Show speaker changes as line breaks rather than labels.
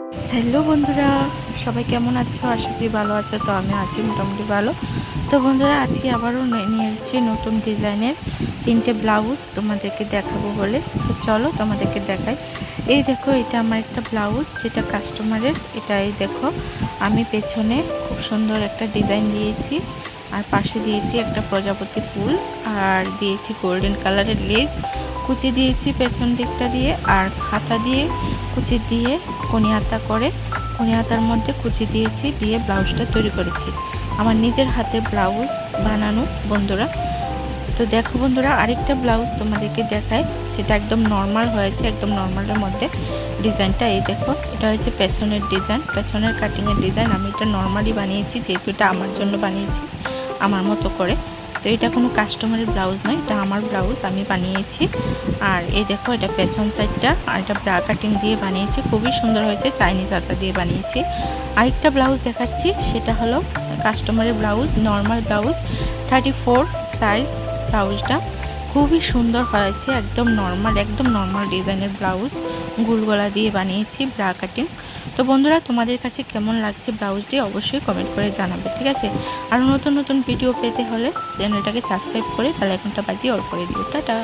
Hello বন্ধুরা, সবাই কেমন আছো? আশা করি ভালো আছো। তো আমি আছি মোটামুটি ভালো। তো বন্ধুরা, আজকে আবারও নিয়ে এসেছি নতুন ডিজাইনের 3টে ব্লাউজ তোমাদেরকে দেখাবো বলে। তো চলো তোমাদেরকে দেখাই। এই দেখো, এটা আমার একটা ব্লাউজ, যেটা কাস্টমারের। এই দেখো, আমি পেছনে খুব সুন্দর একটা ডিজাইন দিয়েছি, আর পাশে দিয়েছি একটা প্রজাপতি ফুল, আর দিয়েছি গোল্ডেন কালারের লেস, কুচি দিয়েছি পেছন দিকটা দিয়ে, আর হাতা দিয়ে কুচি দিয়ে কোনি হাতা করে কোনি হাতার মধ্যে কুচি দিয়েছি, দিয়ে ব্লাউজটা তৈরি করেছি। আমার নিজের হাতে ব্লাউজ বানানো বন্ধুরা। তো দেখো বন্ধুরা, আরেকটা ব্লাউজ তোমাদেরকে দেখাই, যেটা একদম নর্মাল হয়েছে, একদম নর্মালের মধ্যে ডিজাইনটা। এই দেখো, এটা হয়েছে পেছনের ডিজাইন, পেছনের কাটিংয়ের ডিজাইন। আমি এটা নর্মালি বানিয়েছি, যেহেতু এটা আমার জন্য বানিয়েছি আমার মতো করে। তো এটা কোনো কাস্টমারের ব্লাউজ নয়, এটা আমার ব্লাউজ, আমি বানিয়েছি। আর এই দেখো, এটা পেছন সাইডটা, আর এটা ব্রা কাটিং দিয়ে বানিয়েছি, খুবই সুন্দর হয়েছে, চাইনিজ হাতা দিয়ে বানিয়েছি। আরেকটা ব্লাউজ দেখাচ্ছি, সেটা হলো কাস্টমারের ব্লাউজ, নর্মাল ব্লাউজ, 34 সাইজ ব্লাউজটা। খুবই সুন্দর হয়েছে, একদম নর্মাল ডিজাইনের ব্লাউজ, গোল গলা দিয়ে বানিয়েছি, ব্রা কাটিং। তো বন্ধুরা, তোমাদের কাছে কেমন লাগছে ব্লাউজটি অবশ্যই কমেন্ট করে জানাবে, ঠিক আছে? আর নতুন নতুন ভিডিও পেতে হলে চ্যানেলটাকে সাবস্ক্রাইব করে বেল আইকনটা বাজিয়ে অল করে দিও। টাটা।